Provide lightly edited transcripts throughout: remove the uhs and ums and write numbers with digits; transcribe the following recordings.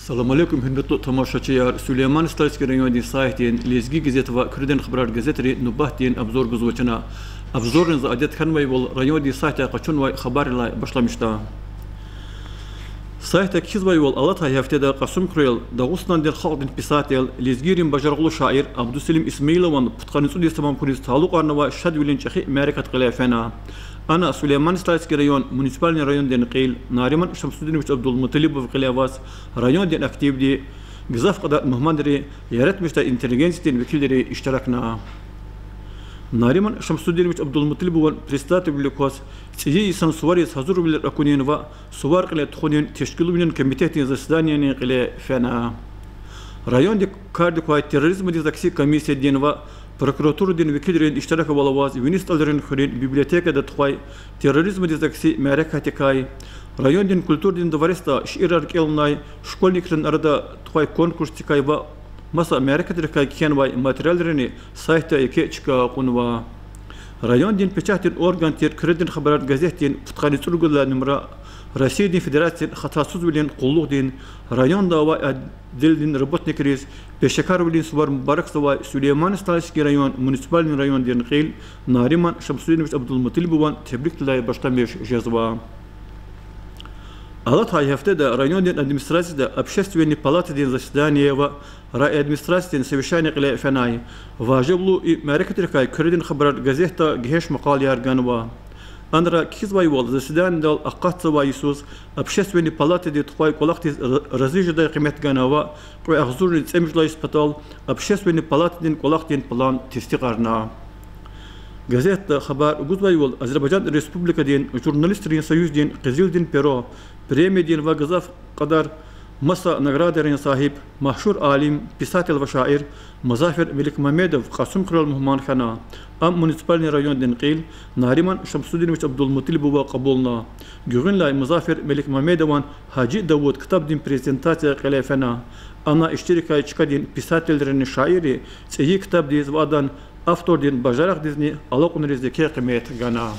السلام عليكم هندلو تماشاچيار سليمان ستالسكي ريون سايتين ليزغي گزيت و كردن خبرات گزيتري نوباتين ابزور گزوچنا ابزور نز عادت خنوي ول ريون سايت قچون و خبر لا başlamışta سايت كيزوي ول الله تا هفتدا قسم كريل داغوستان دير خالدين بيساتيل ليزغيرين بجرغلو شاعر عبد السليم اسماعيلوان بutqanısı ديستمام كوريز تعلقارنا و شاد ولينچخي امريكات قلافنا أنا سليمان ستالسكي ريون مونسيبالني ريون دين قيل ناريمان شمسودينوفيتش عبد المطلب وقلاواس ريون دين اكتيف دي جزاف قدر مهمندري يارت مشتا انتليجنسيتين وكيلري اشتركنا ناريمان شمسودينوفيتش عبد المطلب وان بريستات بلوكوس تيجي سن سواريس حضور بالركونين و سوار قلة تخونين تشكيل من كميتات زسدانيين قلة فانا ريون دي كارد كواي تيروريزم دي زاكسي كميسيا دين و Прокуратура дин векилерин иштарака балаваз, винисталдерин хурин, библиотека да тухай, терроризм дизакси, мярека текай, район дин культур дин довариста, ширар келнай, школьниклин арада тухай конкурс текай ба, маса мярека текай кенвай, материалдерини сайта яке чика кунва. Район дин печатин орган тир, кредин хабарат газетин, путхани цургула номера, Россия дин федерация хатасуз билин куллух дин, район дава дил дин работник рис, пешекар билин сувар мубарак сава Сулейман Сталисский район, муниципальный район дин Қил, Нариман Шамсудинович Абдулмуталибован тебрик тилай баштамеш жезва. Алат хайфтеда район дин администрация общественной палаты дин заседания в рай администрации дин совещание Қилай фенай. Важиблу и мерекатрикай кредин хабарат газета геш мақал ярганва. Андра кизвай вол заседание дал аккатса Иисус общественной палаты де тухай колахти различные кемет ганава про ахзурный цемжлай испытал общественной палаты дин колахтин план тестигарна. Газета хабар гузвай вол Азербайджан республика дин журналистрин союз дин Кызыл дин перо премия дин вагазав кадар مسا نغرادرين صاحب مشهور عالم писатель وشاعر مظافر ملك ممدов قاسم قرال مهمان خنا ام مونسيبالني رايون دين قيل ناريمان شمسودينوفيتش عبد المطلب وقبولنا جوغن لاي مظافر ملك ممدوان حاجي داوود كتاب دين بريزنتация قلافنا انا اشتركاي چكا دين писательдерин шаири цеги китап диз вадан автор дин бажарак дизни алакун резеке кымет гана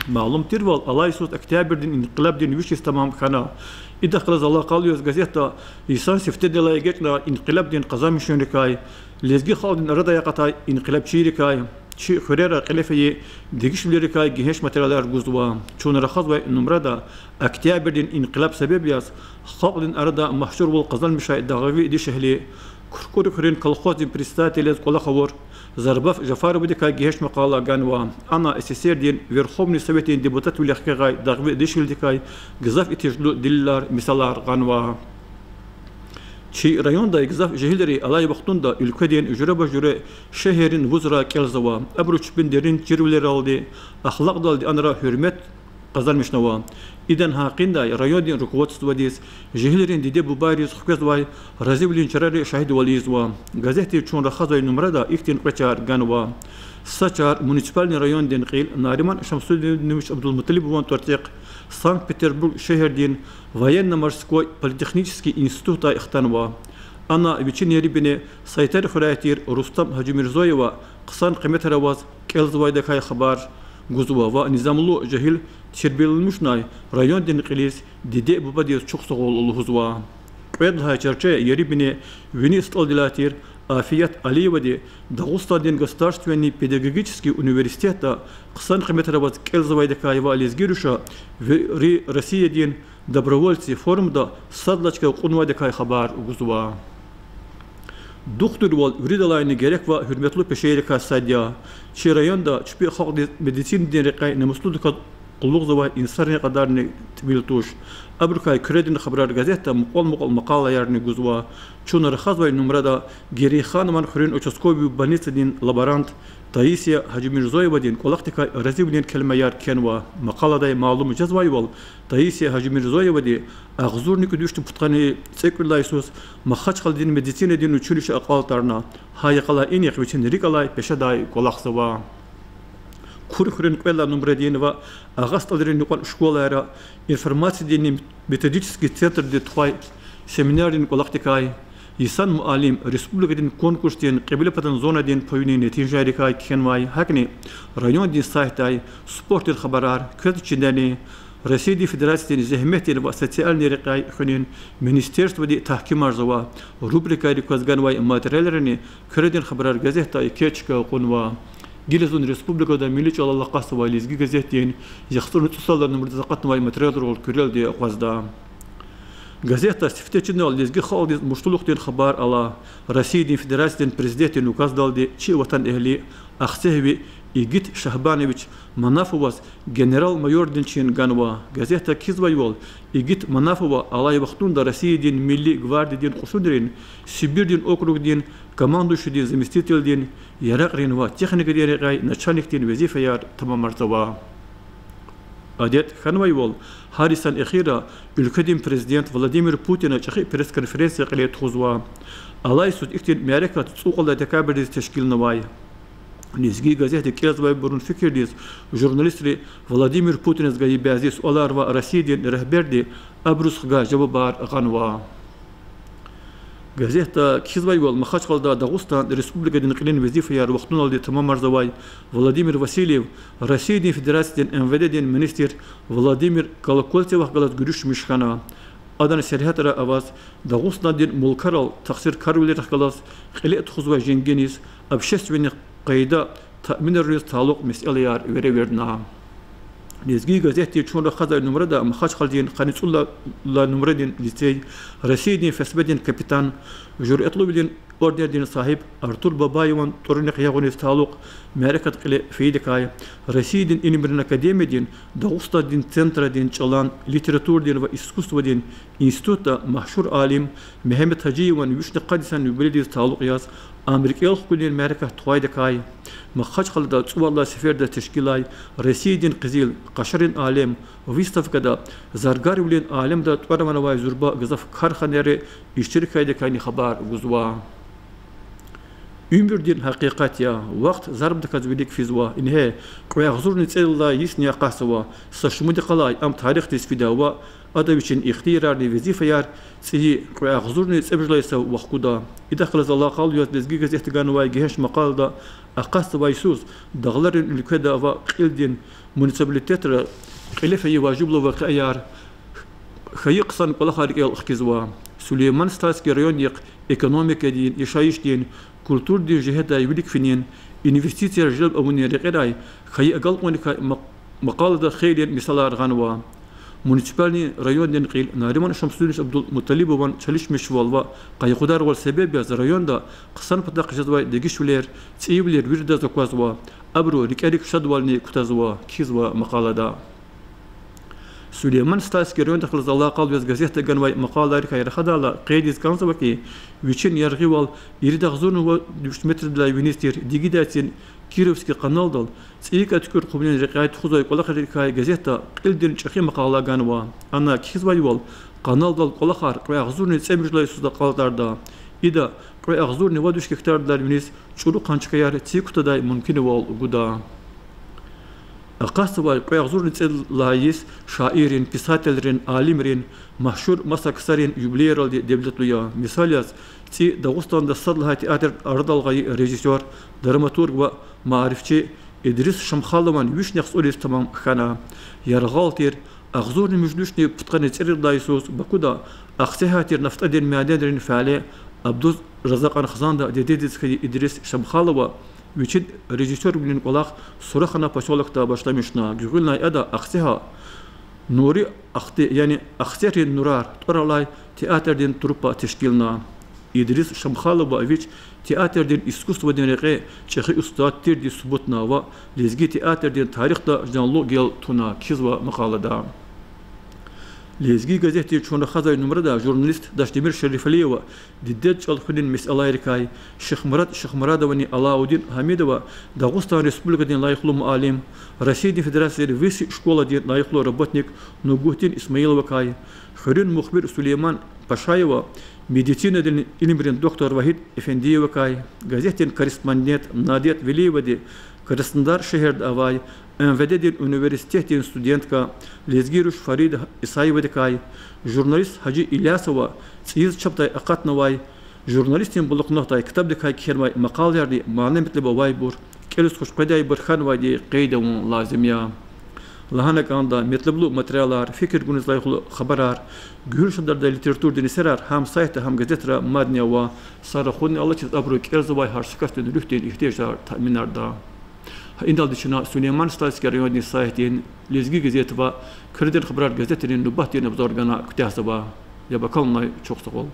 معلوم تيرвал алайсус октябрь дин инқилаб дин вишис тамам хана إذا خلص الله قال يوز جزيرة يسان سفتدي لا يجتنا انقلاب دين قزام شنركاي لزجي خالد رضا يقطع انقلاب شيركاي شيء خريرة قلفية دقيش بليركاي جهش ماتريالار جزوا شون رخصوا نمردا أكتئاب دين انقلاب سبب ياس خالد رضا محشور والقزام مشاهد دغوي دي شهلي كركور خرين كالخوز دين بريستاتي لز كل خبر زرباف جفار بدك جهش مقالة جانوا أنا أساسير دين верховный совет депутат وليخكاي دغوي دي شهلدكاي جزاف اتجلو دلار مثالار غانوا شي رايون دا جزاف جهلري الله يبختون ülkeden جربة جرى شهرين وزراء كالزوا أبروش بندرين جرولر aldı أخلاق daldı أنرا hürmet kazanmışnava. İden hakkında rayonun rukovodstvo diz jehlerin dide bu bariz xukazvay razivlin çararı şahid valizva. Gazete çun rakhazay numarada iktin qaçar ganva. Saçar municipalni rayon den qil Nariman Шамсудинович Абдулмуталибован Тортек Санкт-Петербург шeherdin военно-морской политехнический институт ихтанва. Ana вечерние рибине сайтар хурайтир Рустам Хаджимирзоева Ксан Қиметараваз Келзвайда кай хабар Гузва ва низамлу жахил тербелмüşnay rayon den qilis dide bu badiyos çok soğul huzva. Qvedha çerçe yeribine Винисталдилатир Афият Алиевади Дагустан государственный педагогический университет Ксан Қиметараваз Келзвайда кайва Лизгируша в Россия дин добровольцы форумда садлачка Кунвайда кай хабар Гузва. Doktor wal vridalayni gerek ve hürmetli peşeyre sadya. Şi rayonda çüpi halk medicin denekay nemuslu kulluk zava insarne kadar ne tbiltuş. Abrukay kredin haber gazeta muqal maqala yarni guzva. Çunar khazvay numarada geri xanman xurin uçaskovi banitsin laborant Taisya Hacımirzoyeva din kolaktika razivlin kelime yar kenva maqalada malum cezvay wal Taisya Hacımirzoyeva di ağzurnik düştü putqani sekulayisus maxaç qaldin medicine din uçuluş aqaltarna hayqala iniq için rikalay peşaday kolaqsava Kurxurin qvela numredin va ağastadrin qol şkolara informatsiya din metodический центр de tvay seminarin kolaktikay İnsan muallim Respublika'nın konkursten qibli patan zona din payuni netice kay kenvay hakni rayon din saytay sport haberar kötü çindeni Российской Федерации зехметтен в социальной рекай хунин министерство ди тахким арзова рубрика рекозганвай материалерни креден хабар газета и кечка кунва Гилезун республика да милич алла касова лизги газетен яхтун тусалдар номер закатвай материалер курел ди квазда Газета стефтечинал лизги халдиз муштулуктен хабар ала Российской Федерации президентен указ далди чи ватан эхли ахсехви Игит Шахбанович Манафовас генерал-майор Денчин Ганва. Газета Кизвайвол Игит Манафова Алай Вахтунда России дин Милли гвардии дин Хусудрин Сибирь дин округ дин командующий дин заместитель дин Ярак Ринва техника дин начальник дин вазифаяр Тамамартова. Адет Ханвайвол Харисан Эхира ülkedin президент Владимир Путин чахи пресс-конференция قليت خزوا Алай суд иктин Америка цуқалда декабрь тешкил навай. Низги газеты Кезвай Бурун Фикирдис, журналисты Владимир Путин из Гаибязис Оларва Российдин Рахберди Абрусхга Жабабар Ганва. Газета Кезвай Вол Махачкалда Дагустан Республика Динклин Везифаяр Вахтуналди Тамамарзавай Владимир Васильев Российской Федерации МВД Дин министр Владимир Колокольцев Галат Гурюш Мишхана. Адан Серхатара Аваз Дагустан Дин Мулкарал Таксир Карвилер Галас Хилет Хузвай Женгенис общественных قيدا تأمين الرئيس تعلق مسألة وريورنا. نزجي газеты شون خذ نمرة دا مخاش خالدين خانيس الله نمرة دين لسي رسيدين فسبدين كابتن جور اطلب دين اوردر دين صاحب ارتور بابايوان تورنق يغونيس تعلق ماركة قلي في دكاي رسيدين انمرن اكاديمي دين داغوستا دين центра دين چلان ليتراتور دين و اسكوستو دين انستوتا مشهور عالم محمد حجيوان وشن قادسان يبلديس تعلق ياس Amerika Kudin Amerika Tuay Dekay Makhaç Khalda Tsuballa Seferde Teşkilay Residin Qizil Qaşarin Alem Vystavkada Zargar Ulen Alemda Twaramana Zurba Gazaf Karxaneri İştirak Dekayni haber guzwa Ümürdin hakikat ya vakt zarb dikazvilik fizwa inhe qoyagzur nitsella yisniya qaswa sashmudi qalay am tarix tisfidawa adaviçin ixtiyarni vazifayar sihi qoyagzur nitsebjlaysa waqquda idakhlaz Allah qal yot bezgi gazetgan wa gehesh maqalda aqas vaysuz dağların ülkede ve qildin munisabilitetra qilefeyi vajiblu ve qiyar khayqsan qala xariq al-khizwa Süleyman Staski rayon yaq ekonomika din yaşayış din Kultur di jihada yulik finin investisiya jelb abuni reqeray khay aqal qonika maqalada khayl misalar ganwa municipalni rayon din qil nariman shamsuddin abdul muttalib wan çalışmış walva qayqudar wal sebeb yaz rayonda qsan pataq jadwa degishler tsibler wirda zakwazwa abru rikelik shadwalni kutazwa kizwa maqalada Süleyman Staski rayon daxil Allah qal biz gazeta ganvay maqalar khayr khadala qeydis kanzwaki Вичин яргивал иридагзуну 2 метрдла министр дигидатин Кировский канал дал цика түкөр кубнен рекайт хузай колахар газета кылдин чахи мақала ганва ана кизвайвал канал дал колахар кыягзурны цемжлай суда калдарда ида кыягзурны 2 гектардар министр чуру канчкаяр цикутадай мумкин вал гуда Aqasıvay qoyagzurni layis şairin, pisatellerin, alimrin, mahşur masaksarin jubileral devletluya. Misalyas, ti Dağıstan'da sadlaha teatr ardalgayı rejisör, dramaturg ve marifçi İdris Şamxalovan vişneks olis tamam xana. Yarğaltir, ağzurni müjdüşni putqani tsirir daysus, bakuda aqsehatir naftadir miadenlerin faale, Abduz Razak Anxazanda dededizkayı İdris Şamxalova, Вичит режиссер блин колах сурахана поселокта баштамишна гюгылнай ада ахсеха нури ахте яни ахсерин нурар торалай театрдин труппа тешкилна Идрис Шамхалова вич театрдин искусстводин реке чехи устаттир ди субутна ва лезги театрдин тарихта жанлу гел туна кизва мақалада Лезги газети чуна хазай нумрада журналист Даштемир Шарифалиева диддет чалхудин месалай рекай Шахмарадовани Алаудин Хамидова Дагустан Республикадин лайхлум алим Российской Федерации высшей школы дин лайхлу работник Нугутин Исмаилова кай Хурин Мухбир Сулейман Пашаева медицина дин илмрин доктор Вахид Эфендиева кай газетин корреспондент Надет Велиевади Краснодар шехерд авай МВД университетин студентка Лезгируш Фарид Исаевадикай, журналист Хаджи Илясова, Циз Чаптай Акатновай, журналистин Булукнохтай, Китабдикай Кхермай, Макалярди, Малемитлеба Вайбур, Келус Хушкадай Бурханвайди, Кейдавун Лазимя. Lahanak anda metlablu materialar, fikir günüzlayıqlı xabarar, gül şandarda literatür deniserar, ham sayta ham gazetra madniya ve sara xudni Allah çiz abruk erzabay harşikastın lühten ihtiyaçlar taminarda. İndal dışına Süleyman Staysky rayoni saytin Lezgi gazeti ve Kırıdır xabarar gazetinin nübat yeni buzorgana kütahsaba. Ya bakalım çok sağ ol.